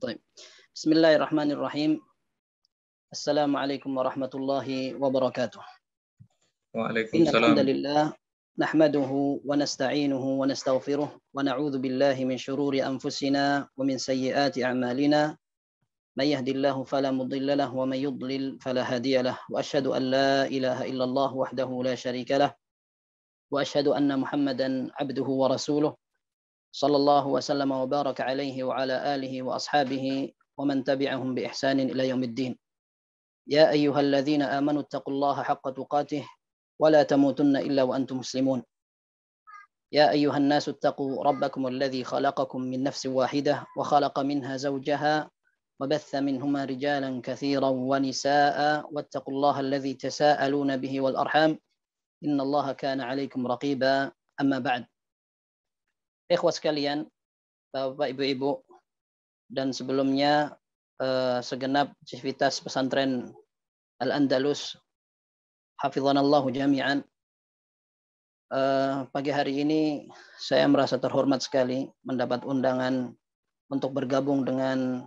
طيب. بسم الله الرحمن الرحيم. السلام عليكم ورحمة الله وبركاته. إن الحمد Waalaikumsalam. لله نحمده ونستعينه ونستغفره ونعوذ بالله من شرور أنفسنا ومن سيئات أعمالنا. من يهد الله فلا مضل له ومن يضلل فلا هادي له وأشهد أن لا إله إلا الله وحده لا شريك له وأشهد أن محمدا عبده ورسوله صلى الله وسلم وبارك عليه وعلى آله وأصحابه ومن تبعهم بإحسان إلى يوم الدين. يا أيها الذين آمنوا اتقوا الله حق تقاته ولا تموتن إلا وأنتم مسلمون. يا أيها الناس اتقوا ربكم الذي خلقكم من نفس واحدة وخلق منها زوجها وبث منهما رجالا كثيرا ونساء واتقوا الله الذي تساءلون به والأرحام إن الله كان عليكم رقيبا. أما بعد. Ikhwas sekalian, Bapak Ibu-ibu, dan sebelumnya segenap civitas pesantren Al-Andalus, hafizanallahu jami'an. Pagi hari ini saya merasa terhormat sekali mendapat undangan untuk bergabung dengan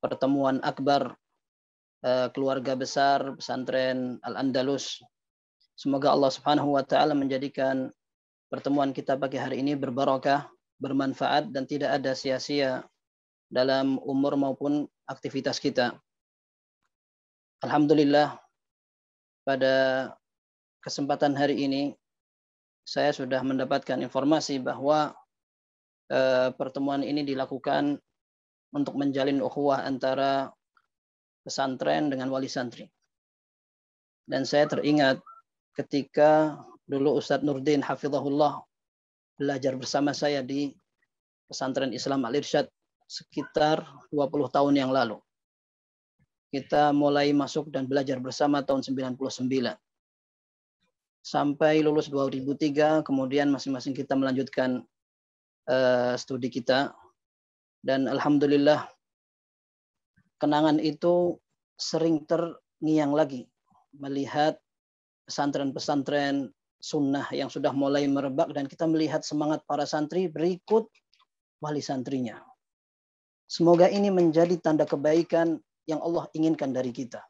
pertemuan akbar keluarga besar pesantren Al-Andalus. Semoga Allah Subhanahu wa taala menjadikan pertemuan kita pagi hari ini berbarakah, bermanfaat, dan tidak ada sia-sia dalam umur maupun aktivitas kita. Alhamdulillah, pada kesempatan hari ini saya sudah mendapatkan informasi bahwa pertemuan ini dilakukan untuk menjalin ukhuwah antara pesantren dengan wali santri. Dan saya teringat ketika dulu Ustadz Nurdin hafizahullah belajar bersama saya di pesantren Islam Al-Irsyad sekitar 20 tahun yang lalu. Kita mulai masuk dan belajar bersama tahun 99. Sampai lulus 2003, kemudian masing-masing kita melanjutkan studi kita. Dan alhamdulillah kenangan itu sering terngiang lagi melihat pesantren-pesantren sunnah yang sudah mulai merebak, dan kita melihat semangat para santri berikut wali santrinya. Semoga ini menjadi tanda kebaikan yang Allah inginkan dari kita.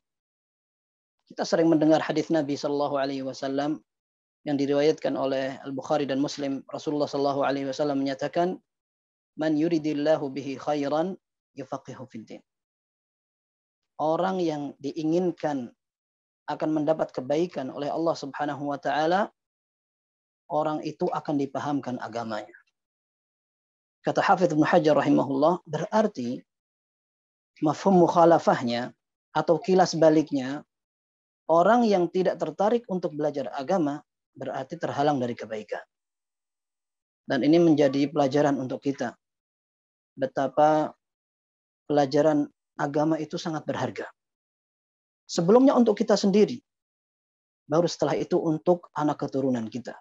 Kita sering mendengar hadis Nabi Shallallahu Alaihi Wasallam yang diriwayatkan oleh Al-Bukhari dan Muslim. Rasulullah Shallallahu Alaihi Wasallam menyatakan, "Man yuridillahu bihi khairan yufaqihu fiddin." Orang yang diinginkan akan mendapat kebaikan oleh Allah Subhanahu wa taala, orang itu akan dipahamkan agamanya. Kata Hafidz Ibnu Hajar rahimahullah, berarti mafhum mukhalafahnya atau kilas baliknya, orang yang tidak tertarik untuk belajar agama berarti terhalang dari kebaikan. Dan ini menjadi pelajaran untuk kita. Betapa pelajaran agama itu sangat berharga. Sebelumnya untuk kita sendiri, baru setelah itu untuk anak keturunan kita.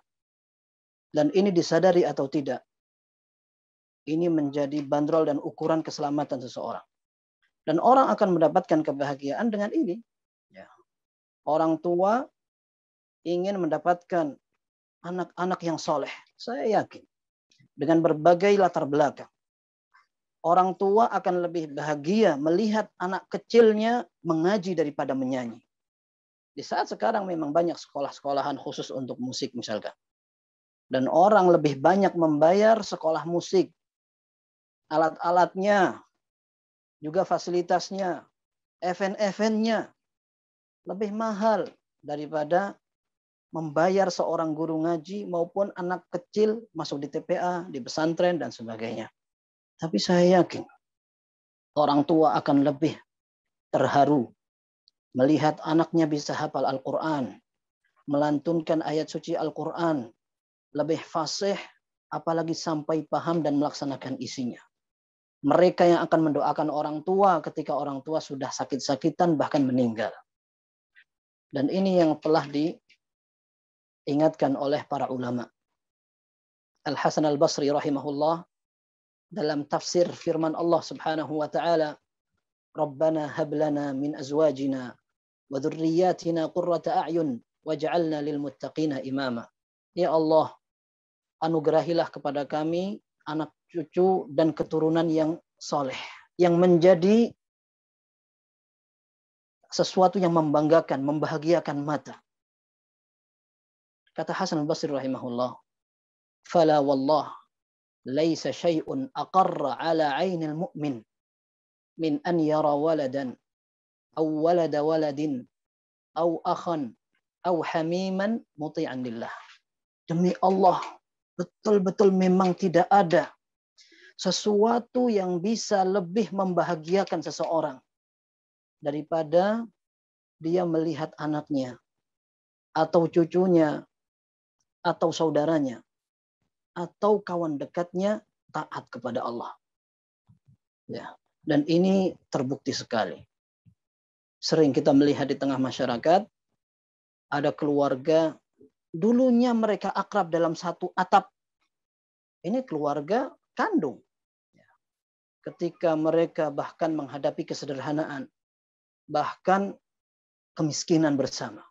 Dan ini disadari atau tidak, ini menjadi bandrol dan ukuran keselamatan seseorang. Dan orang akan mendapatkan kebahagiaan dengan ini. Ya. Orang tua ingin mendapatkan anak-anak yang soleh. Saya yakin. Dengan berbagai latar belakang. Orang tua akan lebih bahagia melihat anak kecilnya mengaji daripada menyanyi. Di saat sekarang memang banyak sekolah-sekolahan khusus untuk musik misalkan. Dan orang lebih banyak membayar sekolah musik. Alat-alatnya, juga fasilitasnya, event-eventnya lebih mahal daripada membayar seorang guru ngaji maupun anak kecil masuk di TPA, di pesantren, dan sebagainya. Tapi saya yakin orang tua akan lebih terharu melihat anaknya bisa hafal Al-Quran, melantunkan ayat suci Al-Quran, lebih fasih, apalagi sampai paham dan melaksanakan isinya. Mereka yang akan mendoakan orang tua ketika orang tua sudah sakit-sakitan bahkan meninggal. Dan ini yang telah diingatkan oleh para ulama. Al-Hasan Al-Basri rahimahullah dalam tafsir firman Allah Subhanahu wa taala, "Rabbana hab lana min azwajina wa dzurriyyatina qurrata a'yun waj'alna lil muttaqina imama." Ya Allah, anugerahilah kepada kami anak cucu dan keturunan yang soleh. yang menjadi sesuatu yang membanggakan, membahagiakan mata. Kata Hasan al-Basri rahimahullah, "Fala wallah, laisa syai'un aqarra ala 'ainil mu'min min an yara waladan aw walada waladin aw akhan aw hamiman muti'an lillah." Demi Allah, betul-betul memang tidak ada sesuatu yang bisa lebih membahagiakan seseorang daripada dia melihat anaknya atau cucunya atau saudaranya atau kawan dekatnya taat kepada Allah. Ya. Dan ini terbukti sekali. Sering kita melihat di tengah masyarakat ada keluarga dulunya mereka akrab dalam satu atap. Ini keluarga kandung. Ketika mereka bahkan menghadapi kesederhanaan, bahkan kemiskinan bersama.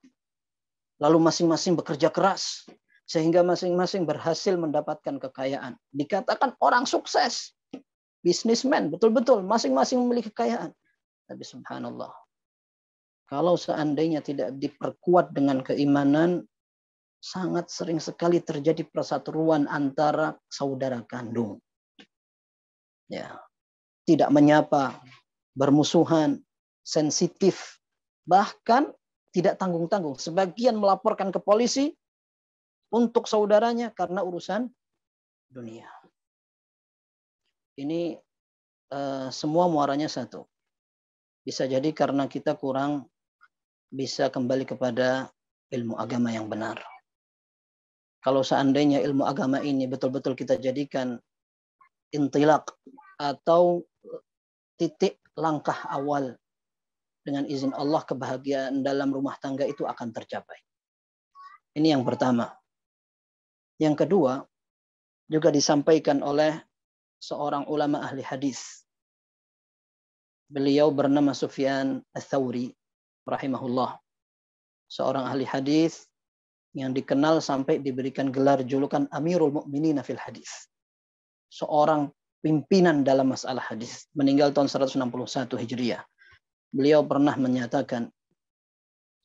Lalu masing-masing bekerja keras sehingga masing-masing berhasil mendapatkan kekayaan. Dikatakan orang sukses, bisnismen, betul-betul masing-masing memiliki kekayaan. Tapi subhanallah, kalau seandainya tidak diperkuat dengan keimanan, sangat sering sekali terjadi perseteruan antara saudara kandung. Ya, tidak menyapa, bermusuhan, sensitif, bahkan tidak tanggung-tanggung. Sebagian melaporkan ke polisi untuk saudaranya karena urusan dunia. Ini semua muaranya satu. Bisa jadi karena kita kurang bisa kembali kepada ilmu agama yang benar. Kalau seandainya ilmu agama ini betul-betul kita jadikan intilak atau titik langkah awal, dengan izin Allah kebahagiaan dalam rumah tangga itu akan tercapai. Ini yang pertama. Yang kedua, juga disampaikan oleh seorang ulama ahli hadis. Beliau bernama Sufyan Ats-Tsauri rahimahullah. Seorang ahli hadis yang dikenal sampai diberikan gelar julukan Amirul Mukminin fil Hadis. Seorang pimpinan dalam masalah hadis. Meninggal tahun 161 Hijriah. Beliau pernah menyatakan,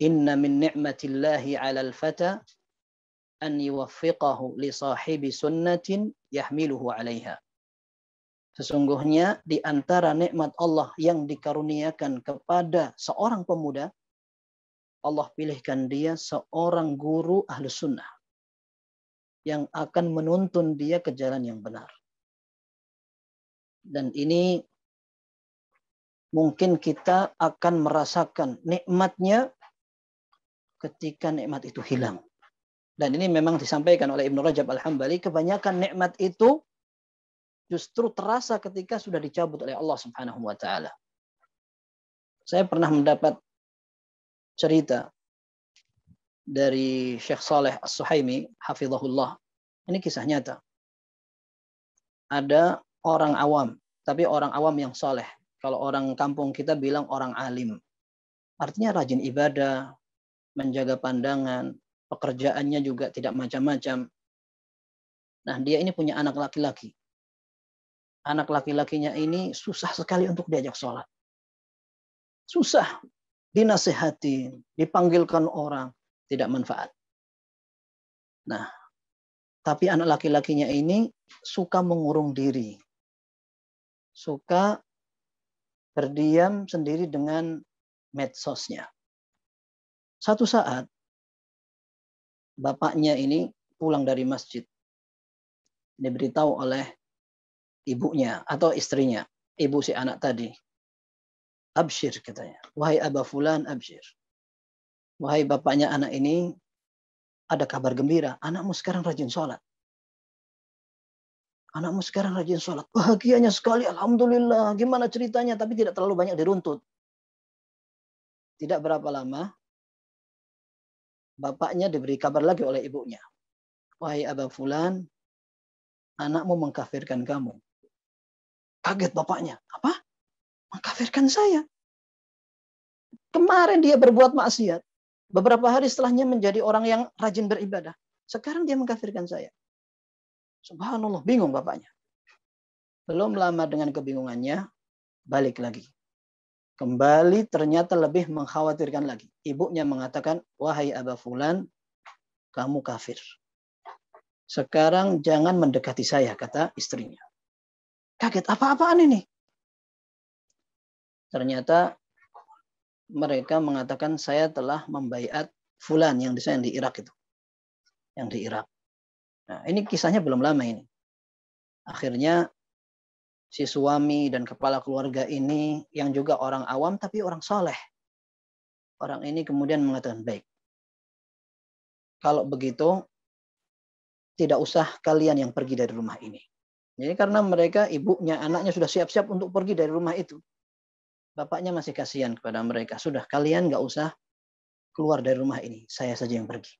"Inna min ni'matillahi 'alal fata an yuwaffiqahu li sahibi sunnatin yahmiluhu 'alaiha." Sesungguhnya di antara nikmat Allah yang dikaruniakan kepada seorang pemuda, Allah pilihkan dia seorang guru ahlus sunnah yang akan menuntun dia ke jalan yang benar. Dan ini mungkin kita akan merasakan nikmatnya ketika nikmat itu hilang. Dan ini memang disampaikan oleh Ibnu Rajab Al-Hambali, kebanyakan nikmat itu justru terasa ketika sudah dicabut oleh Allah Subhanahu wa taala. Saya pernah mendapat cerita dari Syekh Saleh As-Suhaimi hafizahullah. Ini kisah nyata. Ada orang awam, tapi orang awam yang soleh. Kalau orang kampung kita bilang orang alim. Artinya rajin ibadah, menjaga pandangan, pekerjaannya juga tidak macam-macam. Nah, dia ini punya anak laki-laki. Anak laki-lakinya ini susah sekali untuk diajak sholat. Susah. Dinasihatin, dipanggilkan orang, tidak manfaat. Nah, tapi anak laki-lakinya ini suka mengurung diri. Suka berdiam sendiri dengan medsosnya. Satu saat, bapaknya ini pulang dari masjid. Diberitahu oleh ibunya atau istrinya, ibu si anak tadi. Absyir katanya. Wahai Aba Fulan, absyir. Wahai bapaknya anak ini, ada kabar gembira. Anakmu sekarang rajin sholat. Anakmu sekarang rajin sholat. Bahagianya sekali, alhamdulillah. Gimana ceritanya? Tapi tidak terlalu banyak diruntut. Tidak berapa lama, bapaknya diberi kabar lagi oleh ibunya. Wahai Aba Fulan, anakmu mengkafirkan kamu. Kaget bapaknya. Apa? Mengkafirkan saya. Kemarin dia berbuat maksiat. Beberapa hari setelahnya menjadi orang yang rajin beribadah. Sekarang dia mengkafirkan saya. Subhanallah, bingung bapaknya. Belum lama dengan kebingungannya, balik lagi. Kembali ternyata lebih mengkhawatirkan lagi. Ibunya mengatakan, wahai Aba Fulan, kamu kafir. Sekarang jangan mendekati saya, kata istrinya. Kaget, apa-apaan ini? Ternyata mereka mengatakan, saya telah membaiat Fulan yang di Irak itu. Yang di Irak. Nah, ini kisahnya belum lama ini. Akhirnya si suami dan kepala keluarga ini yang juga orang awam tapi orang soleh. Orang ini kemudian mengatakan, baik. Kalau begitu, tidak usah kalian yang pergi dari rumah ini. Jadi karena mereka, ibunya, anaknya sudah siap-siap untuk pergi dari rumah itu. Bapaknya masih kasihan kepada mereka. Sudah, kalian nggak usah keluar dari rumah ini. Saya saja yang pergi.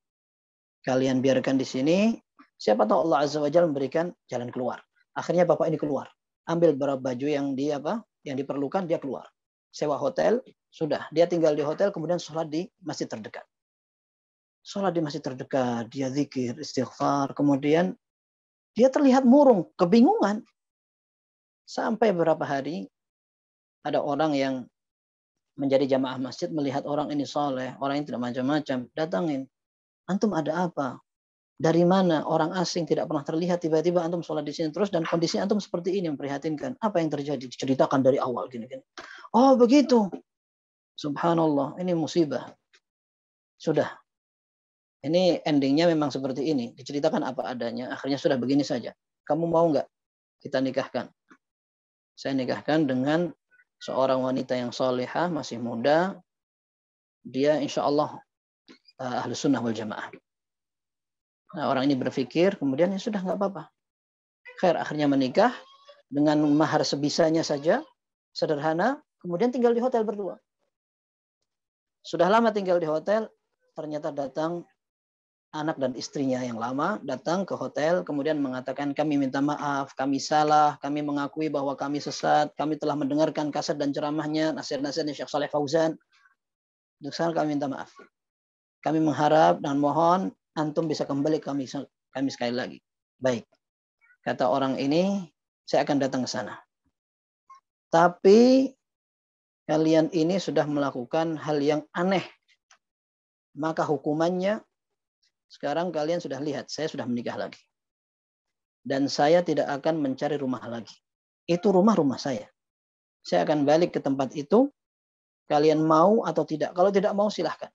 Kalian biarkan di sini. Siapa tahu Allah Azza wa Jalla memberikan jalan keluar. Akhirnya bapak ini keluar. Ambil beberapa baju yang diperlukan, dia keluar. Sewa hotel, sudah. Dia tinggal di hotel, kemudian sholat di masjid terdekat. Sholat di masjid terdekat, dia zikir, istighfar, kemudian dia terlihat murung, kebingungan. Sampai beberapa hari, ada orang yang menjadi jamaah masjid melihat orang ini soleh, orang ini tidak macam-macam, datangin. Antum ada apa? Dari mana? Orang asing tidak pernah terlihat, tiba-tiba antum sholat di sini terus dan kondisi antum seperti ini memprihatinkan. Apa yang terjadi? Diceritakan dari awal gini-gini. Oh begitu. Subhanallah, ini musibah. Sudah. Ini endingnya memang seperti ini. Diceritakan apa adanya. Akhirnya sudah begini saja. Kamu mau nggak kita nikahkan? Saya nikahkan dengan seorang wanita yang solehah, masih muda. Dia insya Allah Ahlus Sunnah wal Jamaah. Nah, orang ini berpikir, kemudian ya sudah nggak apa-apa. Khair, akhirnya menikah dengan mahar sebisanya saja, sederhana, kemudian tinggal di hotel berdua. Sudah lama tinggal di hotel, ternyata datang anak dan istrinya yang lama, datang ke hotel, kemudian mengatakan, kami minta maaf, kami salah, kami mengakui bahwa kami sesat, kami telah mendengarkan kaset dan ceramahnya, nasihat-nasihatnya Syekh Saleh Fauzan. Untuk sekarang kami minta maaf. Kami mengharap dan mohon antum bisa kembali kami sekali lagi. Baik. Kata orang ini, saya akan datang ke sana. Tapi kalian ini sudah melakukan hal yang aneh. Maka hukumannya, sekarang kalian sudah lihat, saya sudah menikah lagi. Dan saya tidak akan mencari rumah lagi. Itu rumah saya. Saya akan balik ke tempat itu. Kalian mau atau tidak. Kalau tidak mau silahkan.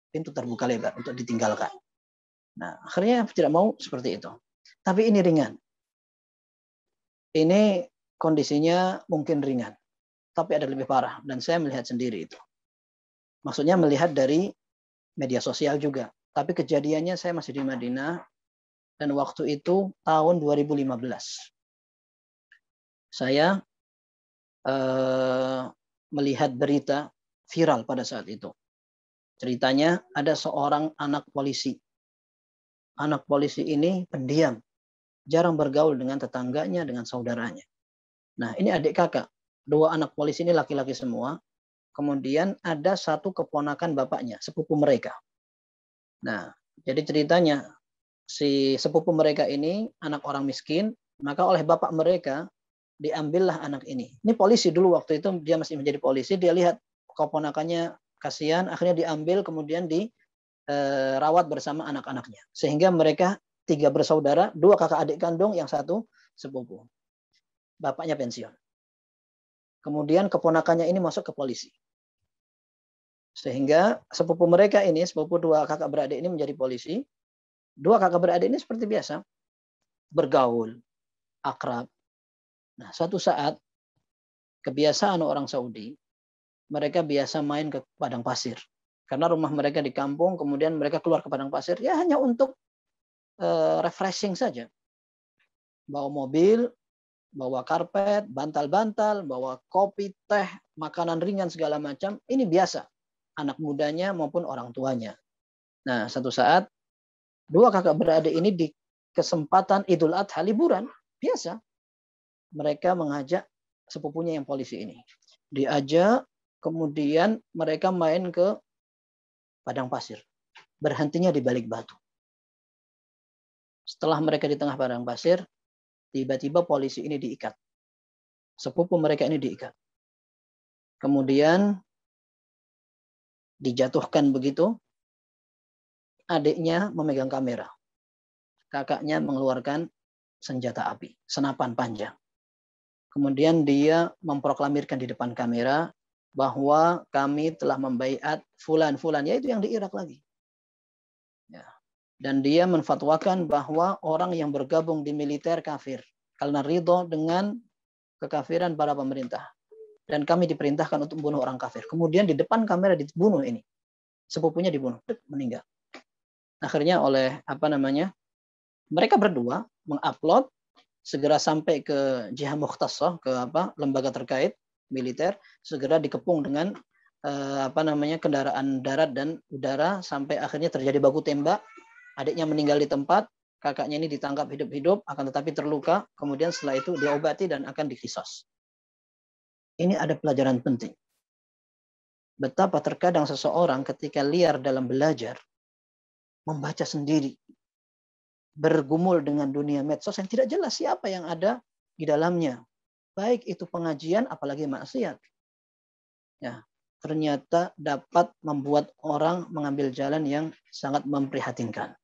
Pintu terbuka lebar untuk ditinggalkan. Nah, akhirnya tidak mau seperti itu. Tapi ini ringan. Ini kondisinya mungkin ringan. Tapi ada lebih parah. Dan saya melihat sendiri itu. Maksudnya melihat dari media sosial juga. Tapi kejadiannya saya masih di Madinah. Dan waktu itu tahun 2015. Saya melihat berita viral pada saat itu. Ceritanya ada seorang anak polisi. Anak polisi ini pendiam. Jarang bergaul dengan tetangganya, dengan saudaranya. Nah, ini adik kakak. Dua anak polisi ini laki-laki semua. Kemudian ada satu keponakan bapaknya, sepupu mereka. Nah, jadi ceritanya, si sepupu mereka ini anak orang miskin, maka oleh bapak mereka diambillah anak ini. Ini polisi dulu waktu itu, dia masih menjadi polisi, dia lihat keponakannya kasihan, akhirnya diambil, kemudian dirawat bersama anak-anaknya. Sehingga mereka 3 bersaudara, 2 kakak adik kandung, yang 1 sepupu. Bapaknya pensiun. Kemudian keponakannya ini masuk ke polisi. Sehingga sepupu mereka ini, sepupu 2 kakak beradik ini menjadi polisi. 2 kakak beradik ini seperti biasa. Bergaul, akrab. Nah, suatu saat, kebiasaan orang Saudi, mereka biasa main ke padang pasir. Karena rumah mereka di kampung, kemudian mereka keluar ke padang pasir, ya hanya untuk refreshing saja. Bawa mobil, bawa karpet, bantal-bantal, bawa kopi, teh, makanan ringan segala macam. Ini biasa. Anak mudanya maupun orang tuanya. Nah, satu saat, 2 kakak beradik ini di kesempatan Idul Adha liburan. Biasa. Mereka mengajak sepupunya yang polisi ini. Diajak, kemudian mereka main ke padang pasir. Berhentinya di balik batu. Setelah mereka di tengah padang pasir, tiba-tiba polisi ini diikat. Sepupu mereka ini diikat. Kemudian dijatuhkan begitu, adiknya memegang kamera. Kakaknya mengeluarkan senjata api, senapan panjang. Kemudian dia memproklamirkan di depan kamera bahwa kami telah membaiat fulan-fulan, yaitu yang di Irak lagi. Ya. Dan dia menfatwakan bahwa orang yang bergabung di militer kafir karena ridho dengan kekafiran para pemerintah. Dan kami diperintahkan untuk membunuh orang kafir. Kemudian di depan kamera dibunuh ini. Sepupunya dibunuh, meninggal. Akhirnya oleh mereka berdua mengupload, segera sampai ke jihad mukhtasah, ke lembaga terkait militer, segera dikepung dengan kendaraan darat dan udara, sampai akhirnya terjadi baku tembak. Adiknya meninggal di tempat, kakaknya ini ditangkap hidup-hidup, akan tetapi terluka. Kemudian setelah itu diobati dan akan dikisos. Ini ada pelajaran penting. Betapa terkadang seseorang ketika liar dalam belajar, membaca sendiri, bergumul dengan dunia medsos yang tidak jelas siapa yang ada di dalamnya. Baik itu pengajian, apalagi maksiat. Ya, ternyata dapat membuat orang mengambil jalan yang sangat memprihatinkan.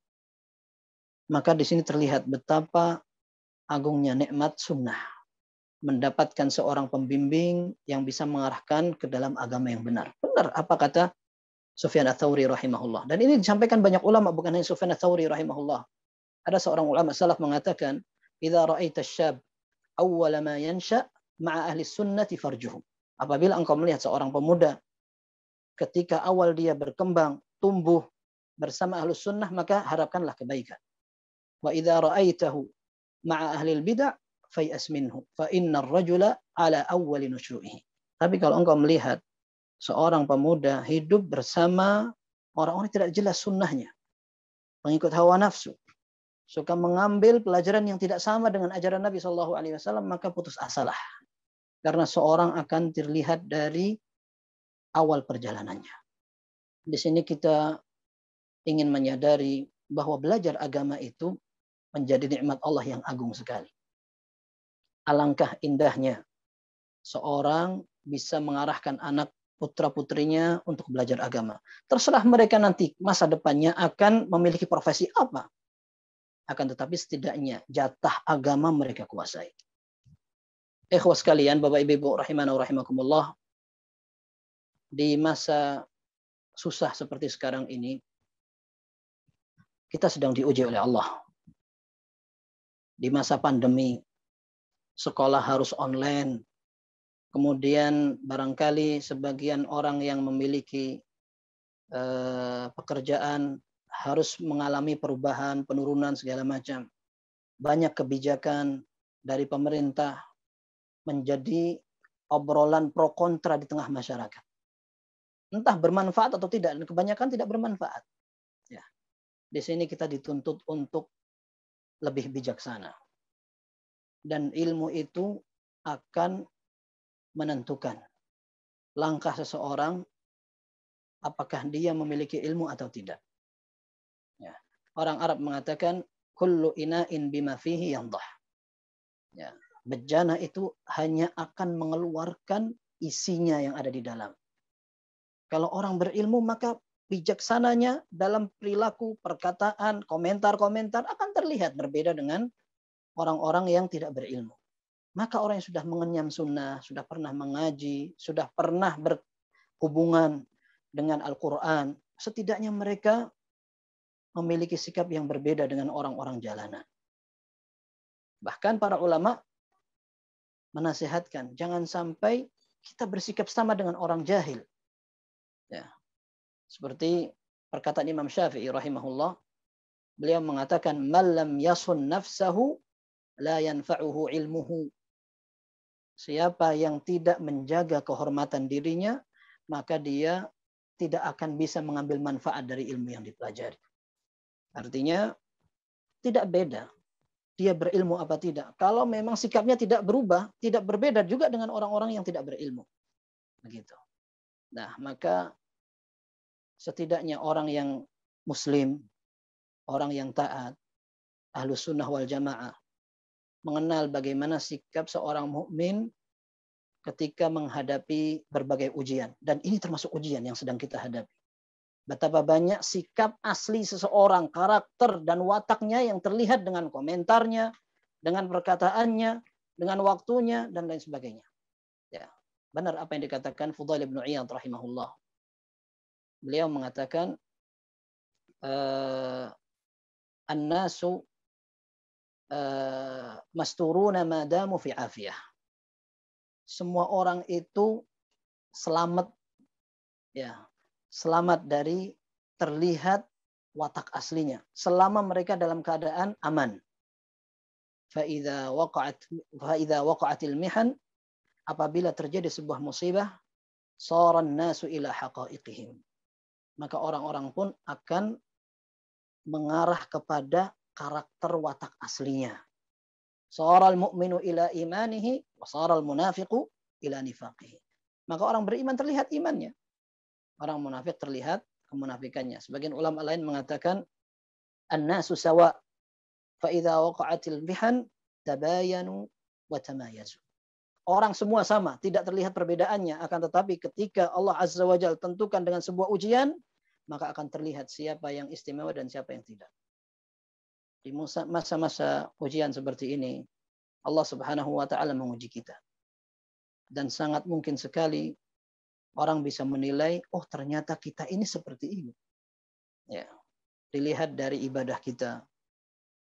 Maka di sini terlihat betapa agungnya nikmat sunnah. Mendapatkan seorang pembimbing yang bisa mengarahkan ke dalam agama yang benar. Benar apa kata Sufyan Ats-Tsauri rahimahullah. Dan ini disampaikan banyak ulama, bukan hanya Sufyan Ats-Tsauri rahimahullah. Ada seorang ulama salaf mengatakan, "Idza ra'aita syab awwala ma yansha ma'a ahli sunnati farjuhum." Apabila engkau melihat seorang pemuda ketika awal dia berkembang, tumbuh bersama ahli sunnah, maka harapkanlah kebaikan. Wa idza ra'aitahu ma'a ahli bid'ah fayas minhu fa innar rajula ala awwali nusyu'ihi. Tapi kalau engkau melihat seorang pemuda hidup bersama orang-orang tidak jelas sunnahnya, mengikut hawa nafsu, suka mengambil pelajaran yang tidak sama dengan ajaran Nabi SAW, maka putus asalah. Karena seorang akan terlihat dari awal perjalanannya. Di sini kita ingin menyadari bahwa belajar agama itu menjadi nikmat Allah yang agung sekali. Alangkah indahnya seorang bisa mengarahkan anak putra-putrinya untuk belajar agama. Terserah mereka nanti masa depannya akan memiliki profesi apa. Akan tetapi setidaknya jatah agama mereka kuasai. Ikhwas sekalian, Bapak Ibu rahimana wa rahimakumullah, di masa susah seperti sekarang ini, kita sedang diuji oleh Allah. Di masa pandemi, sekolah harus online. Kemudian barangkali sebagian orang yang memiliki pekerjaan harus mengalami perubahan, penurunan segala macam. Banyak kebijakan dari pemerintah menjadi obrolan pro kontra di tengah masyarakat. Entah bermanfaat atau tidak, dan kebanyakan tidak bermanfaat. Ya. Di sini kita dituntut untuk lebih bijaksana. Dan ilmu itu akan menentukan langkah seseorang, apakah dia memiliki ilmu atau tidak. Ya. Orang Arab mengatakan, kullu ina'in bima fihi yandah. Ya. Bejana itu hanya akan mengeluarkan isinya yang ada di dalam. Kalau orang berilmu, maka bijaksananya dalam perilaku, perkataan, komentar-komentar akan terlihat berbeda dengan orang-orang yang tidak berilmu. Maka orang yang sudah mengenyam sunnah, sudah pernah mengaji, sudah pernah berhubungan dengan Al-Quran, setidaknya mereka memiliki sikap yang berbeda dengan orang-orang jalanan. Bahkan para ulama menasihatkan, jangan sampai kita bersikap sama dengan orang jahil. Ya. Seperti perkataan Imam Syafi'i rahimahullah, beliau mengatakan, "Man lam yasun nafsahu la yanfa'uhu ilmuhu." Siapa yang tidak menjaga kehormatan dirinya, maka dia tidak akan bisa mengambil manfaat dari ilmu yang dipelajari. Artinya, tidak beda dia berilmu apa tidak. Kalau memang sikapnya tidak berubah, tidak berbeda juga dengan orang-orang yang tidak berilmu. Begitu. Nah, maka setidaknya orang yang muslim, orang yang taat, ahlus sunnah wal jamaah, mengenal bagaimana sikap seorang mukmin ketika menghadapi berbagai ujian. Dan ini termasuk ujian yang sedang kita hadapi. Betapa banyak sikap asli seseorang, karakter dan wataknya yang terlihat dengan komentarnya, dengan perkataannya, dengan waktunya, dan lain sebagainya. Ya, benar apa yang dikatakan Fudail bin Iyad rahimahullah. Beliau mengatakan, an-nasu masturuna madamu fi afiyah. Semua orang itu selamat, ya, selamat dari terlihat watak aslinya selama mereka dalam keadaan aman. Fa'idha waqa'atil mihan, apabila terjadi sebuah musibah, saran nasu ila haqa'iqihim, maka orang-orang pun akan mengarah kepada karakter watak aslinya. Saral mu'minu ila imanihi wa saral munafiqu ila nifaqihi. Maka orang beriman terlihat imannya, orang munafik terlihat kemunafikannya. Sebagian ulama lain mengatakan an-nasu sawa fa idza waqa'atil mihan tabayanu wa tamayazu. Orang semua sama, tidak terlihat perbedaannya, akan tetapi ketika Allah Azza wa Jalla tentukan dengan sebuah ujian, maka akan terlihat siapa yang istimewa dan siapa yang tidak. Di masa-masa ujian seperti ini, Allah Subhanahu wa taala menguji kita. Dan sangat mungkin sekali orang bisa menilai, oh ternyata kita ini seperti ini. Ya. Dilihat dari ibadah kita,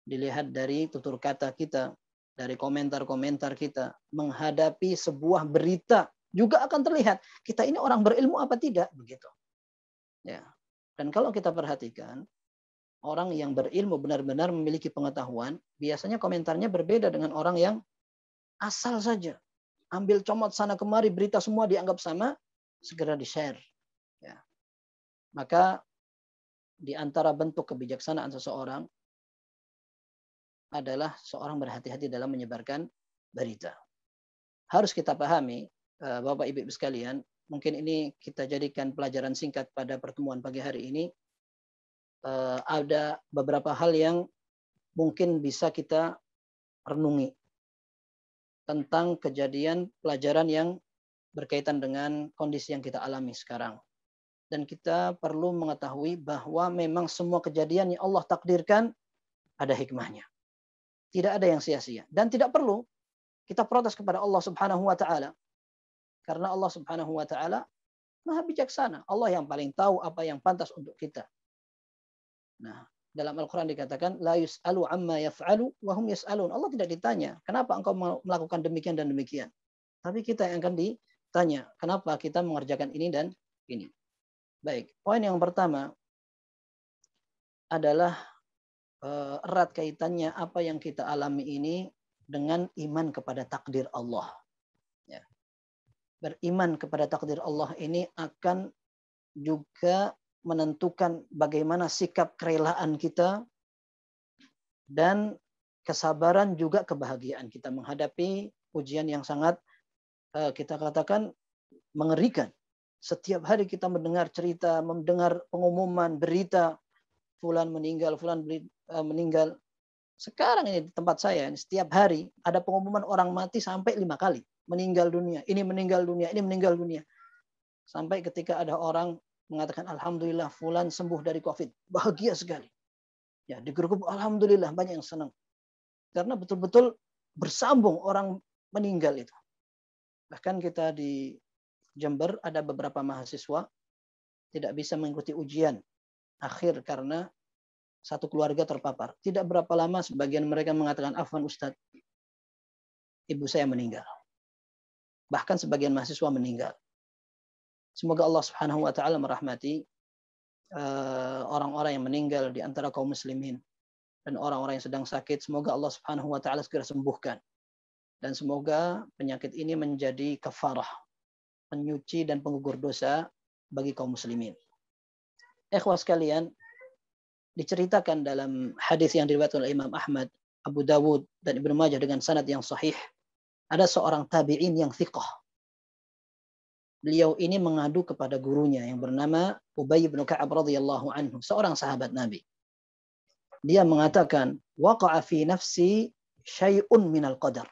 dilihat dari tutur kata kita, dari komentar-komentar kita, menghadapi sebuah berita juga akan terlihat kita ini orang berilmu apa tidak, begitu. Ya. Dan kalau kita perhatikan, orang yang berilmu benar-benar memiliki pengetahuan, biasanya komentarnya berbeda dengan orang yang asal saja. Ambil comot sana kemari, berita semua dianggap sama, segera di-share. Ya. Maka di antara bentuk kebijaksanaan seseorang adalah seorang berhati-hati dalam menyebarkan berita. Harus kita pahami, Bapak Ibu sekalian, mungkin ini kita jadikan pelajaran singkat pada pertemuan pagi hari ini. Ada beberapa hal yang mungkin bisa kita renungi tentang kejadian pelajaran yang berkaitan dengan kondisi yang kita alami sekarang. Dan kita perlu mengetahui bahwa memang semua kejadian yang Allah takdirkan ada hikmahnya. Tidak ada yang sia-sia. Dan tidak perlu kita protes kepada Allah Subhanahu wa taala. Karena Allah Subhanahu wa taala Maha bijaksana. Allah yang paling tahu apa yang pantas untuk kita. Nah, dalam Al-Quran dikatakan, la yus'alu amma yaf'alu wa hum yas'alun. Allah tidak ditanya, kenapa engkau melakukan demikian dan demikian. Tapi kita yang akan ditanya, kenapa kita mengerjakan ini dan ini. Baik, poin yang pertama adalah erat kaitannya apa yang kita alami ini dengan iman kepada takdir Allah. Ya. Beriman kepada takdir Allah ini akan juga menentukan bagaimana sikap kerelaan kita dan kesabaran juga kebahagiaan kita menghadapi ujian yang sangat kita katakan mengerikan. Setiap hari kita mendengar cerita, mendengar pengumuman, berita, fulan meninggal, fulan meninggal. Sekarang ini di tempat saya, setiap hari ada pengumuman orang mati sampai 5 kali. Meninggal dunia, ini meninggal dunia, ini meninggal dunia. Sampai ketika ada orang mengatakan alhamdulillah fulan sembuh dari Covid. Bahagia sekali. Ya, di grup alhamdulillah banyak yang senang. Karena betul-betul bersambung orang meninggal itu. Bahkan kita di Jember ada beberapa mahasiswa tidak bisa mengikuti ujian akhir karena satu keluarga terpapar. Tidak berapa lama sebagian mereka mengatakan afwan Ustadz, ibu saya meninggal. Bahkan sebagian mahasiswa meninggal. Semoga Allah Subhanahu wa taala merahmati orang-orang yang meninggal di antara kaum muslimin dan orang-orang yang sedang sakit. Semoga Allah Subhanahu wa taala segera sembuhkan. Dan semoga penyakit ini menjadi kafarah, penyuci dan penggugur dosa bagi kaum muslimin. Ikhwah sekalian, diceritakan dalam hadis yang diriwayatkan oleh Imam Ahmad, Abu Dawud dan Ibnu Majah dengan sanad yang sahih, ada seorang tabi'in yang thiqah. Beliau ini mengadu kepada gurunya yang bernama Ubay bin Ka'ab radhiyallahu anhu, seorang sahabat Nabi. Dia mengatakan, waqa'a fi nafsi syai'un minal qadar.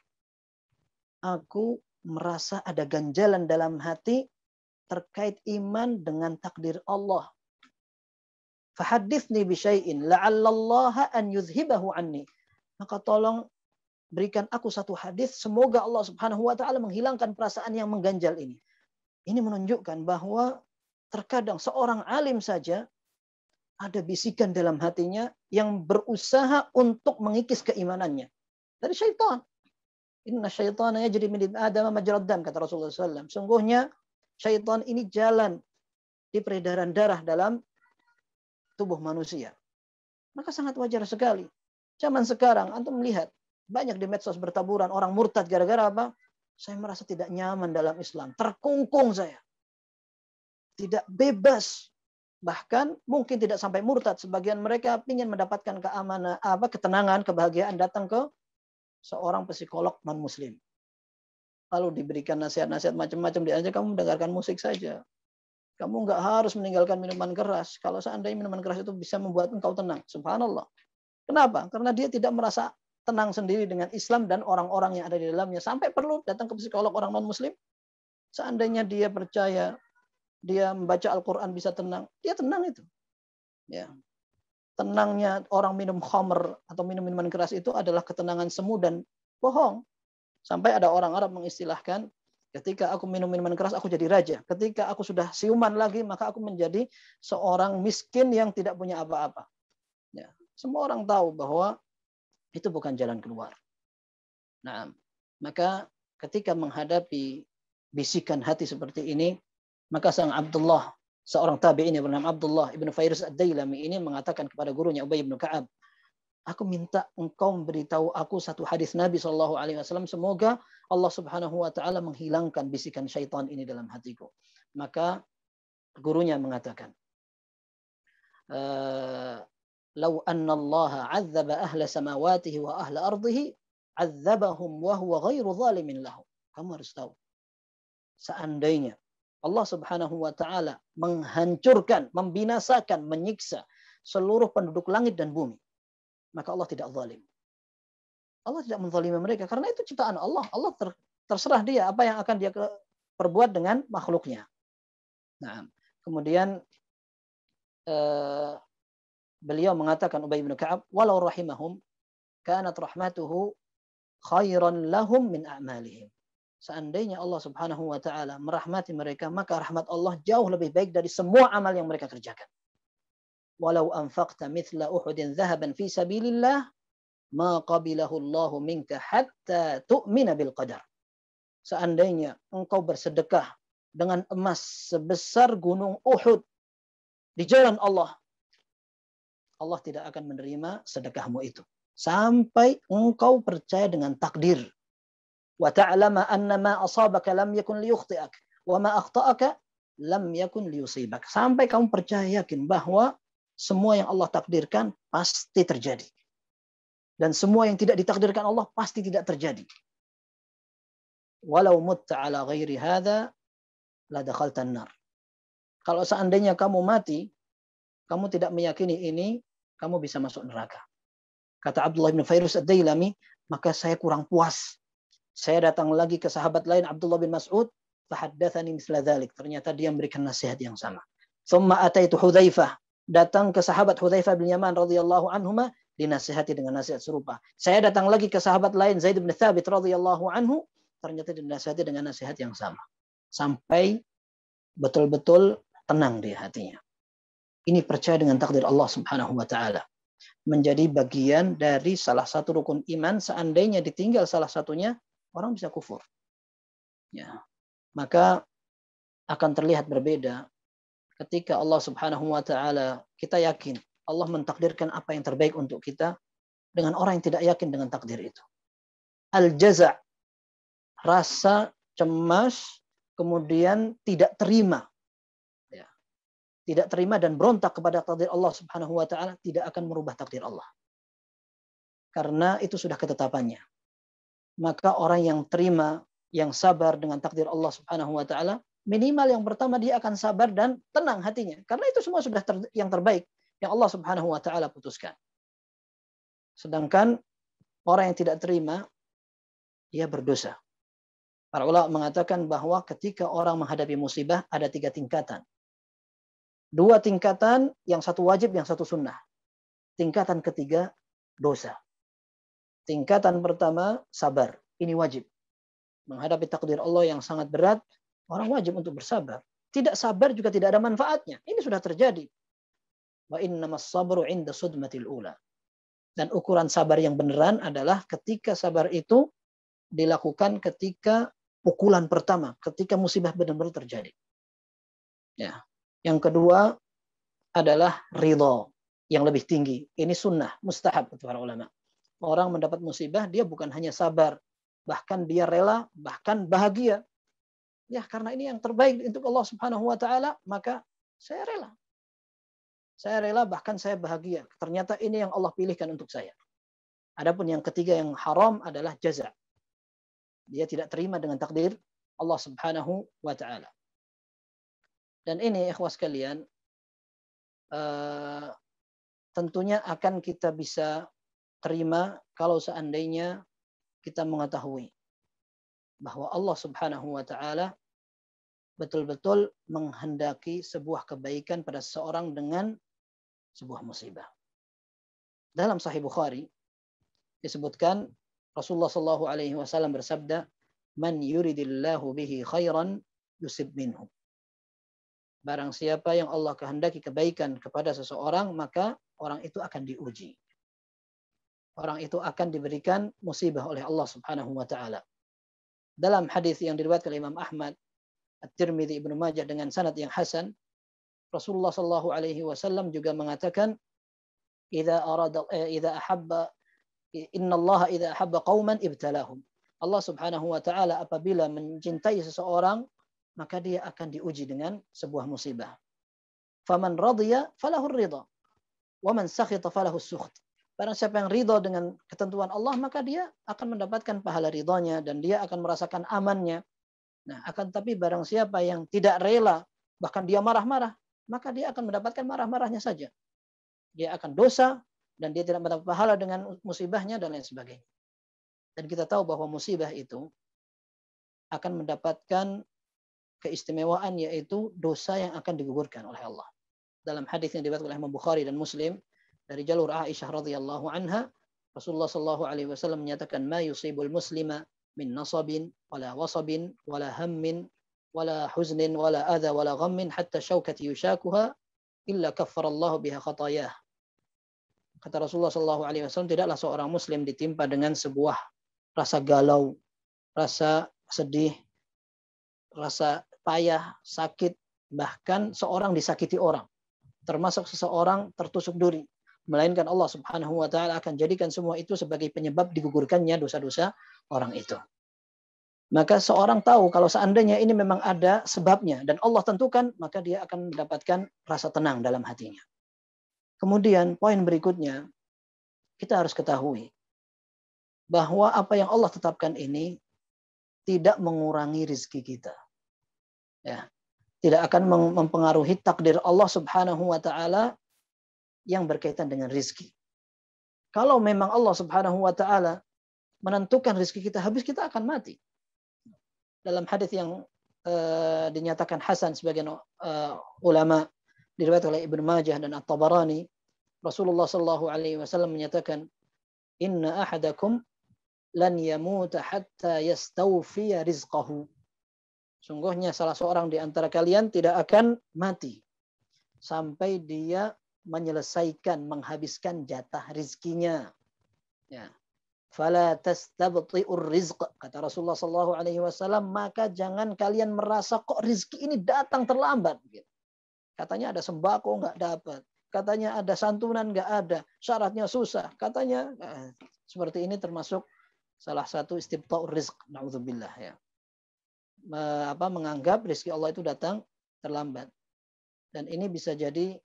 Aku merasa ada ganjalan dalam hati terkait iman dengan takdir Allah. Fahaddithni bisyai'in la'allallaha an yuzhibahu anni. Maka tolong berikan aku satu hadis, semoga Allah Subhanahu wa taala menghilangkan perasaan yang mengganjal ini. Ini menunjukkan bahwa terkadang seorang alim saja ada bisikan dalam hatinya yang berusaha untuk mengikis keimanannya dari syaitan. Inna syaitana yajri min ibni Adam majrad dam, kata Rasulullah SAW. Sungguhnya syaitan ini jalan di peredaran darah dalam tubuh manusia. Maka sangat wajar sekali. Zaman sekarang antum melihat banyak di medsos bertaburan orang murtad gara-gara apa? Saya merasa tidak nyaman dalam Islam, terkungkung saya. Tidak bebas. Bahkan mungkin tidak sampai murtad, sebagian mereka ingin mendapatkan keamanan, ketenangan, kebahagiaan datang ke seorang psikolog non muslim. Lalu diberikan nasihat-nasihat macam-macam, diajak kamu mendengarkan musik saja. Kamu nggak harus meninggalkan minuman keras. Kalau seandainya minuman keras itu bisa membuat engkau tenang. Subhanallah. Kenapa? Karena dia tidak merasa tenang sendiri dengan Islam dan orang-orang yang ada di dalamnya. Sampai perlu datang ke psikolog orang non-muslim. Seandainya dia percaya, dia membaca Al-Quran bisa tenang. Dia tenang itu. Ya. Tenangnya orang minum khamr atau minum minuman keras itu adalah ketenangan semu dan bohong. Sampai ada orang Arab mengistilahkan, ketika aku minum minuman keras, aku jadi raja. Ketika aku sudah siuman lagi, maka aku menjadi seorang miskin yang tidak punya apa-apa. Ya. Semua orang tahu bahwa itu bukan jalan keluar. Nah, maka ketika menghadapi bisikan hati seperti ini, maka sang Abdullah, seorang tabi'in yang bernama Abdullah ibnu Fairuz ad-Dailami ini mengatakan kepada gurunya Ubay bin Ka'ab, aku minta engkau memberitahu aku satu hadis Nabi SAW. Semoga Allah Subhanahu wa taala menghilangkan bisikan syaitan ini dalam hatiku. Maka gurunya mengatakan, "Lau anna Allah 'adzaba ahla samawatihi wa ahla ardihi, 'adzabahum wa huwa ghairu zalimin lahum." Kamu harus tahu, seandainya Allah Subhanahu wa taala menghancurkan, membinasakan, menyiksa seluruh penduduk langit dan bumi, maka Allah tidak zalim. Allah tidak menzalimi mereka karena itu ciptaan Allah. Allah terserah dia apa yang akan dia perbuat dengan makhluknya. Nah, kemudian beliau mengatakan Ubay bin Ka'ab, walau rahimahum kanat rahmatuhu khairan lahum min a'malihim. Seandainya Allah Subhanahu wa taala merahmati mereka, maka rahmat Allah jauh lebih baik dari semua amal yang mereka kerjakan. Walau anfaqta mithla Uhudin dhahaban fi sabilillah ma qabilahu Allahu minka hatta tu'mina bil qadar. Seandainya engkau bersedekah dengan emas sebesar gunung Uhud di jalan Allah, Allah tidak akan menerima sedekahmu itu sampai engkau percaya dengan takdir. Wa ta'lama anna ma asabaka lam yakun liyukhti'ak wa ma akhta'aka lam yakun liyusibak. Sampai kamu percaya yakin bahwa semua yang Allah takdirkan pasti terjadi. Dan semua yang tidak ditakdirkan Allah pasti tidak terjadi. Walau mutta ala ghairi hadza la dakhaltan nar. Kalau seandainya kamu mati, kamu tidak meyakini ini, kamu bisa masuk neraka. Kata Abdullah bin Fairuz ad-Dailami, maka saya kurang puas. Saya datang lagi ke sahabat lain, Abdullah bin Mas'ud, fahaddatsani misla dzalik. Ternyata dia memberikan nasihat yang sama. Tsumma ataitu Hudzaifah. Datang ke sahabat Hudzaifah bin Yaman radhiyallahu anhuma, dinasihati dengan nasihat serupa. Saya datang lagi ke sahabat lain, Zaid bin Thabit radhiyallahu anhu, ternyata dinasihati dengan nasihat yang sama. Sampai betul-betul tenang di hatinya. Ini percaya dengan takdir Allah Subhanahu wa taala. Menjadi bagian dari salah satu rukun iman. Seandainya ditinggal salah satunya, orang bisa kufur. Ya. Maka akan terlihat berbeda ketika Allah Subhanahu wa taala, kita yakin Allah mentakdirkan apa yang terbaik untuk kita, dengan orang yang tidak yakin dengan takdir itu. Al-jaza', rasa cemas, kemudian tidak terima. Ya. Tidak terima dan berontak kepada takdir Allah Subhanahu wa taala tidak akan merubah takdir Allah. Karena itu sudah ketetapannya. Maka orang yang terima, yang sabar dengan takdir Allah Subhanahu wa taala, minimal yang pertama dia akan sabar dan tenang hatinya. Karena itu semua sudah yang terbaik yang Allah Subhanahu wa taala putuskan. Sedangkan orang yang tidak terima, dia berdosa. Para ulama mengatakan bahwa ketika orang menghadapi musibah ada 3 tingkatan. 2 tingkatan, yang satu wajib, yang satu sunnah. Tingkatan ketiga, dosa. Tingkatan pertama, sabar. Ini wajib. Menghadapi takdir Allah yang sangat berat, orang wajib untuk bersabar. Tidak sabar juga tidak ada manfaatnya. Ini sudah terjadi. Wa innamas sabru 'inda sudmatil ula. Dan ukuran sabar yang beneran adalah ketika sabar itu dilakukan ketika pukulan pertama, ketika musibah benar-benar terjadi. Ya. Yang kedua adalah ridho yang lebih tinggi. Ini sunnah, mustahab kata para ulama. Orang mendapat musibah, dia bukan hanya sabar, bahkan dia rela, bahkan bahagia. Ya, karena ini yang terbaik untuk Allah Subhanahu wa taala, maka saya rela. Saya rela, bahkan saya bahagia. Ternyata ini yang Allah pilihkan untuk saya. Adapun yang ketiga yang haram adalah jaza. Dia tidak terima dengan takdir Allah Subhanahu wa taala. Dan ini ikhwas sekalian, tentunya akan kita bisa terima kalau seandainya kita mengetahui bahwa Allah Subhanahu wa taala betul-betul menghendaki sebuah kebaikan pada seseorang dengan sebuah musibah. Dalam Sahih Bukhari disebutkan Rasulullah sallallahu alaihi wasallam bersabda, "Man yuridillahu bihi khairan yusib minhu." Barang siapa yang Allah kehendaki kebaikan kepada seseorang, maka orang itu akan diuji. Orang itu akan diberikan musibah oleh Allah Subhanahu wa taala. Dalam hadis yang diriwayatkan oleh Imam Ahmad, At-Tirmidzi, Ibnu Majah dengan sanad yang hasan, Rasulullah sallallahu alaihi wasallam juga mengatakan, "Idza ahabba innallaha idza ahabba qauman ibtalahum." Allah Subhanahu wa taala apabila mencintai seseorang, maka dia akan diuji dengan sebuah musibah. Faman radiya falahu ridha, wa man sakhita falahu sukht. Barang siapa yang ridha dengan ketentuan Allah, maka dia akan mendapatkan pahala ridhanya dan dia akan merasakan amannya. Nah, akan tapi barang siapa yang tidak rela, bahkan dia marah-marah, maka dia akan mendapatkan marah-marahnya saja. Dia akan dosa dan dia tidak mendapat pahala dengan musibahnya dan lain sebagainya. Dan kita tahu bahwa musibah itu akan mendapatkan keistimewaan, yaitu dosa yang akan digugurkan oleh Allah. Dalam hadis yang diriwayatkan oleh Imam Bukhari dan Muslim dari jalur Aisyah radhiyallahu anha, Rasulullah sallallahu alaihi wasallam menyatakan, "Ma yusibul muslima min nasabin wala wasabin wala hammin wala huznin wala adha wala ghammin hatta syaukati yushakuha illa kaffarallahu biha khatayah." Kata Rasulullah sallallahu alaihi wasallam, tidaklah seorang muslim ditimpa dengan sebuah rasa galau, rasa sedih, rasa payah, sakit, bahkan seorang disakiti orang, termasuk seseorang tertusuk duri, melainkan Allah Subhanahu wa taala akan jadikan semua itu sebagai penyebab digugurkannya dosa-dosa orang itu. Maka seorang tahu kalau seandainya ini memang ada sebabnya dan Allah tentukan, maka dia akan mendapatkan rasa tenang dalam hatinya. Kemudian poin berikutnya, kita harus ketahui bahwa apa yang Allah tetapkan ini tidak mengurangi rizki kita. Ya, tidak akan mempengaruhi takdir Allah Subhanahu wa taala yang berkaitan dengan rizki. Kalau memang Allah Subhanahu wa taala menentukan rizki kita habis, kita akan mati. Dalam hadis yang dinyatakan hasan sebagian ulama, diriwayatkan oleh Ibnu Majah dan At-Tabarani, Rasulullah sallallahu alaihi wasallam menyatakan, "Inna ahadakum lan yamuta hatta yastawfiya rizqahu." Sungguhnya salah seorang di antara kalian tidak akan mati sampai dia menyelesaikan, menghabiskan jatah rizkinya. Ya. Fala tastabti'ur rizq, kata Rasulullah sallallahu alaihi wasallam, maka jangan kalian merasa kok rizki ini datang terlambat. Katanya ada sembako nggak dapat, katanya ada santunan nggak ada, syaratnya susah, katanya seperti ini termasuk salah satu istibta'ur rizq, na'udzubillah ya. Menganggap rezeki Allah itu datang terlambat. Dan ini bisa jadi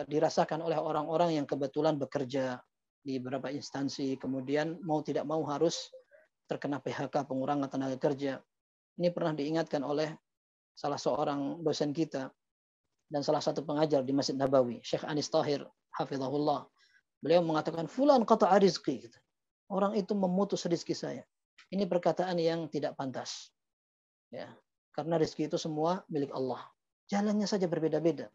dirasakan oleh orang-orang yang kebetulan bekerja di beberapa instansi, kemudian mau tidak mau harus terkena PHK, pengurangan tenaga kerja. Ini pernah diingatkan oleh salah seorang dosen kita dan salah satu pengajar di Masjid Nabawi, Syekh Anis Tahir, hafizahullah. Beliau mengatakan, "Fulan qata'a rizqi." Orang itu memutus rezeki saya. Ini perkataan yang tidak pantas. Ya, karena rezeki itu semua milik Allah. Jalannya saja berbeda-beda.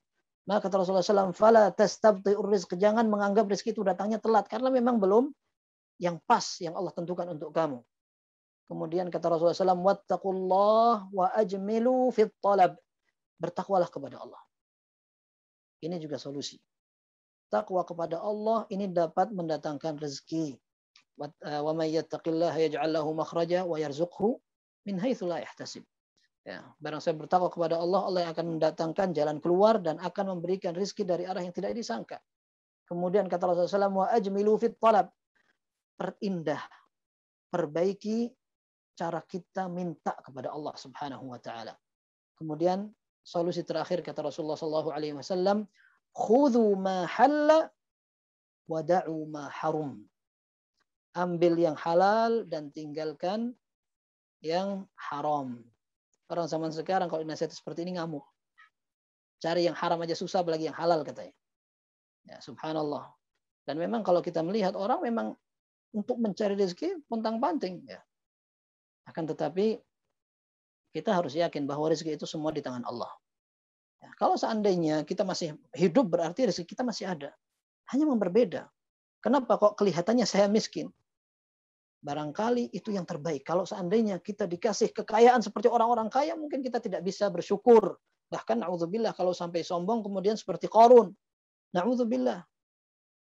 Maka kata Rasulullah SAW, "Fala tastabti'ur rizq." Jangan menganggap rezeki itu datangnya telat, karena memang belum yang pas yang Allah tentukan untuk kamu. Kemudian kata Rasulullah SAW, "Wattaqullah wa ajmilu fit talab." Bertakwalah kepada Allah. Ini juga solusi. Takwa kepada Allah ini dapat mendatangkan rezeki. Wa may yattaqillaha yaj'al lahu makhraja wa yarzuqhu min haitsu la yahtasib. Ya, barang saya bertakwa kepada Allah, Allah yang akan mendatangkan jalan keluar dan akan memberikan rezeki dari arah yang tidak disangka. Kemudian kata Rasulullah SAW, wa ajmilu fit talab. Perindah, perbaiki cara kita minta kepada Allah Subhanahu wa taala. Kemudian solusi terakhir kata Rasulullah SAW, khudhu ma halla wa da'u ma harum. Ambil yang halal dan tinggalkan yang haram. Orang zaman sekarang kalau dinasihati seperti ini ngamuk. Cari yang haram aja susah, apalagi yang halal katanya. Ya, subhanallah. Dan memang kalau kita melihat orang memang untuk mencari rezeki pontang-panting. Ya. Akan tetapi kita harus yakin bahwa rezeki itu semua di tangan Allah. Ya, kalau seandainya kita masih hidup berarti rezeki kita masih ada. Hanya berbeda. Kenapa kok kelihatannya saya miskin? Barangkali itu yang terbaik. Kalau seandainya kita dikasih kekayaan seperti orang-orang kaya, mungkin kita tidak bisa bersyukur. Bahkan na'udzubillah kalau sampai sombong kemudian seperti Qarun. Na'udzubillah.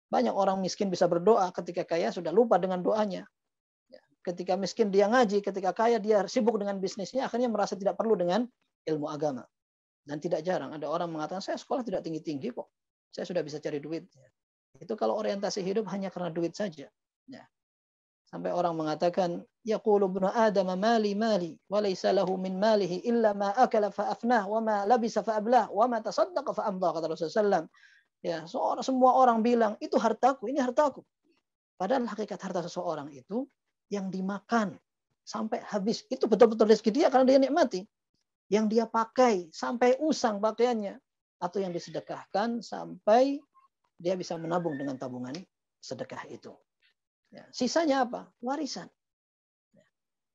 Banyak orang miskin bisa berdoa, ketika kaya sudah lupa dengan doanya. Ketika miskin dia ngaji, ketika kaya dia sibuk dengan bisnisnya, akhirnya merasa tidak perlu dengan ilmu agama. Dan tidak jarang ada orang mengatakan, saya sekolah tidak tinggi-tinggi kok. Saya sudah bisa cari duit. Itu kalau orientasi hidup hanya karena duit saja. Ya. Sampai orang mengatakan, yaqulu ibnu Adam mali mali wa laysa lahu min malihi illa ma akala fa afnah wa ma labisa fa ablah wa ma tasaddaqa fa amdah, kata Rasulullah SAW. Ya, semua orang bilang itu hartaku, ini hartaku. Padahal hakikat harta seseorang itu yang dimakan sampai habis. Itu betul-betul rezeki dia karena dia nikmati. Yang dia pakai sampai usang pakaiannya, atau yang disedekahkan sampai dia bisa menabung dengan tabungan sedekah itu. Ya, sisanya apa? Warisan. Ya.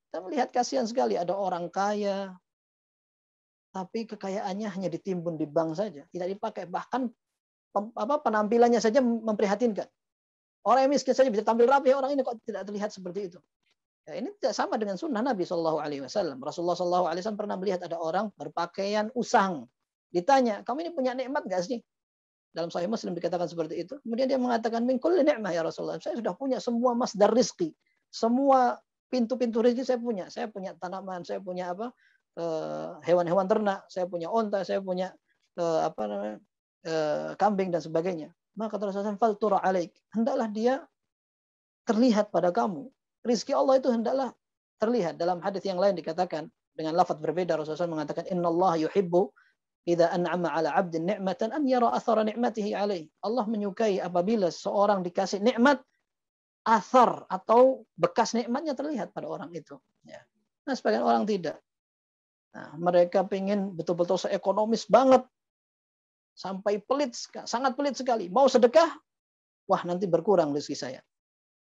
Kita melihat kasihan sekali ada orang kaya, tapi kekayaannya hanya ditimbun di bank saja, tidak dipakai. Bahkan penampilannya saja memprihatinkan. Orang yang miskin saja bisa tampil rapi, orang ini kok tidak terlihat seperti itu. Ya, ini tidak sama dengan sunnah Nabi SAW. Rasulullah SAW pernah melihat ada orang berpakaian usang. Ditanya, kamu ini punya nikmat nggak sih? Dalam Sahih Muslim dikatakan seperti itu. Kemudian dia mengatakan, min kulli ni'mah ya Rasulullah. Saya sudah punya semua masdar rizki. Semua pintu-pintu rezeki saya punya. Saya punya tanaman, saya punya hewan-hewan ternak, saya punya onta, saya punya kambing dan sebagainya. Maka kata Rasulullah, faltura alaik. Hendaklah dia terlihat pada kamu. Rizki Allah itu hendaklah terlihat. Dalam hadis yang lain dikatakan dengan lafaz berbeda, Rasulullah mengatakan, innallaha yuhibbu idza an'ama 'ala 'abdin ni'matan an yara athara ni'matihi 'alaihi. Allah menyukai apabila seorang dikasih nikmat, athar atau bekas nikmatnya terlihat pada orang itu. Ya. Nah, sebagian orang tidak. Nah, mereka ingin betul-betul seekonomis banget, sampai pelit, sangat pelit sekali. Mau sedekah, wah nanti berkurang rezeki saya.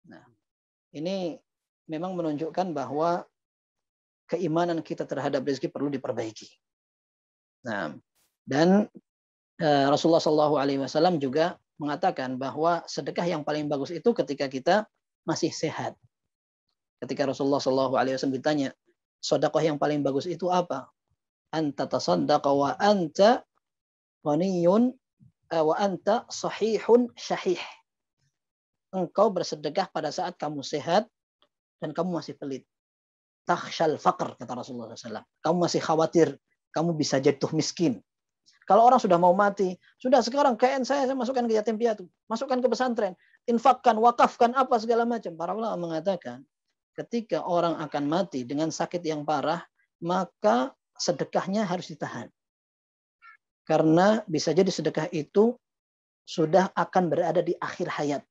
Nah, ini memang menunjukkan bahwa keimanan kita terhadap rezeki perlu diperbaiki. Nah, dan Rasulullah SAW juga mengatakan bahwa sedekah yang paling bagus itu ketika kita masih sehat. Ketika Rasulullah SAW ditanya, sedekah yang paling bagus itu apa? Anta tasaddaqa wa anta ghaniyun wa anta sahihun syahih. Engkau bersedekah pada saat kamu sehat dan kamu masih pelit. Takhshal faqr, kata Rasulullah SAW. Kamu masih khawatir kamu bisa jatuh miskin. Kalau orang sudah mau mati, sudah sekarang kekayaan saya masukkan ke yatim piatu, masukkan ke pesantren, infakkan, wakafkan, apa segala macam. Para ulama mengatakan, ketika orang akan mati dengan sakit yang parah, maka sedekahnya harus ditahan. Karena bisa jadi sedekah itu sudah akan berada di akhir hayat.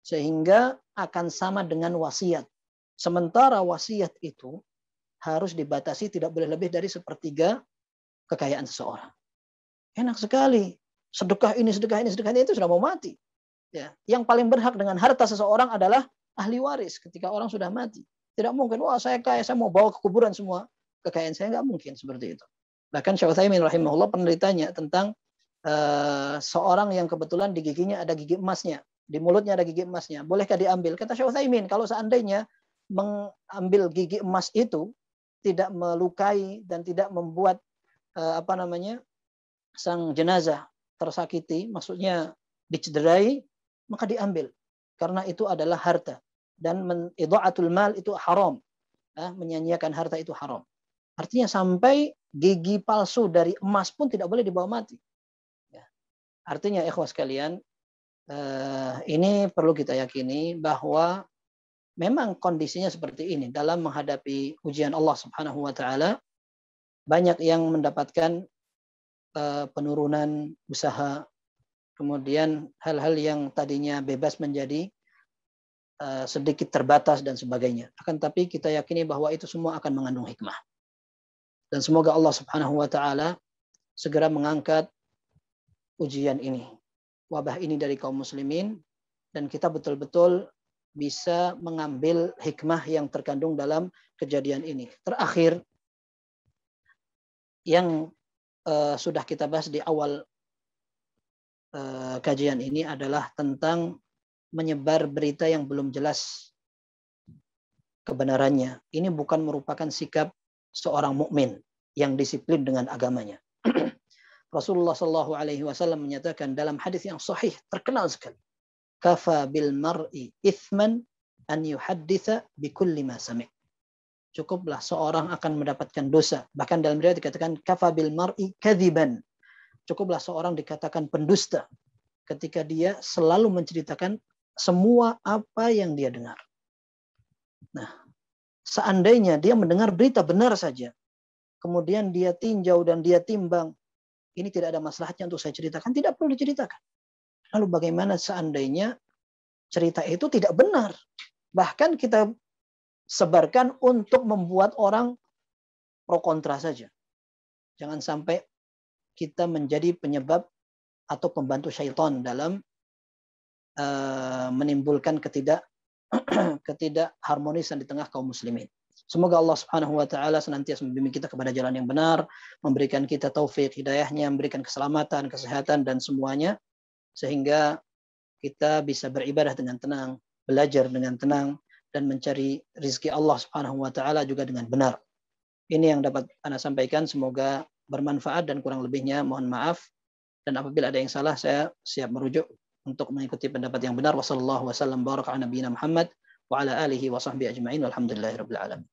Sehingga akan sama dengan wasiat. Sementara wasiat itu harus dibatasi, tidak boleh lebih dari sepertiga kekayaan seseorang. Enak sekali. Sedekah ini, sedekah ini, sedekah ini, itu sudah mau mati. Ya. Yang paling berhak dengan harta seseorang adalah ahli waris ketika orang sudah mati. Tidak mungkin, wah saya kaya, saya mau bawa ke kuburan semua kekayaan saya, nggak mungkin seperti itu. Bahkan Syekh Utsaimin rahimahullah pernah ditanya tentang seorang yang kebetulan di giginya ada gigi emasnya, di mulutnya ada gigi emasnya, bolehkah diambil? Kata Syekh Utsaimin, kalau seandainya mengambil gigi emas itu tidak melukai dan tidak membuat sang jenazah tersakiti, maksudnya dicederai, maka diambil karena itu adalah harta, dan idha'atul mal itu haram, menyanyiakan harta itu haram. Artinya sampai gigi palsu dari emas pun tidak boleh dibawa mati. Artinya ikhwas sekalian, ini perlu kita yakini bahwa memang kondisinya seperti ini dalam menghadapi ujian Allah Subhanahu wa taala. Banyak yang mendapatkan penurunan usaha, kemudian hal-hal yang tadinya bebas menjadi sedikit terbatas dan sebagainya. Akan tapi kita yakini bahwa itu semua akan mengandung hikmah. Dan semoga Allah Subhanahu wa taala segera mengangkat ujian ini, wabah ini dari kaum muslimin, dan kita betul-betul bisa mengambil hikmah yang terkandung dalam kejadian ini. Terakhir, yang sudah kita bahas di awal kajian ini adalah tentang menyebar berita yang belum jelas kebenarannya. Ini bukan merupakan sikap seorang mukmin yang disiplin dengan agamanya. Rasulullah Shallallahu Alaihi Wasallam menyatakan dalam hadis yang sahih terkenal sekali, kafa bil mar'i ithman an yuhadditha bi kulli ma sami'. Cukuplah seorang akan mendapatkan dosa. Bahkan dalam riwayat dikatakan kafa bil mar'i kadziban. Cukuplah seorang dikatakan pendusta ketika dia selalu menceritakan semua apa yang dia dengar. Nah, seandainya dia mendengar berita benar saja, kemudian dia tinjau dan dia timbang, ini tidak ada masalahnya untuk saya ceritakan, tidak perlu diceritakan. Lalu bagaimana seandainya cerita itu tidak benar? Bahkan kita sebarkan untuk membuat orang pro kontra saja. Jangan sampai kita menjadi penyebab atau pembantu syaitan dalam menimbulkan ketidakharmonisan di tengah kaum muslimin. Semoga Allah Subhanahu wa taala senantiasa membimbing kita kepada jalan yang benar, memberikan kita taufik hidayahnya, memberikan keselamatan, kesehatan dan semuanya, sehingga kita bisa beribadah dengan tenang, belajar dengan tenang, dan mencari rizki Allah Subhanahu wa taala juga dengan benar. Ini yang dapat Ana sampaikan, semoga bermanfaat, dan kurang lebihnya mohon maaf. Dan apabila ada yang salah, saya siap merujuk untuk mengikuti pendapat yang benar. Wassallallahu wasallam baraka ala nabiyina Muhammad wa ala alihi wa sahbihi ajma'in walhamdulillahirabbil alamin.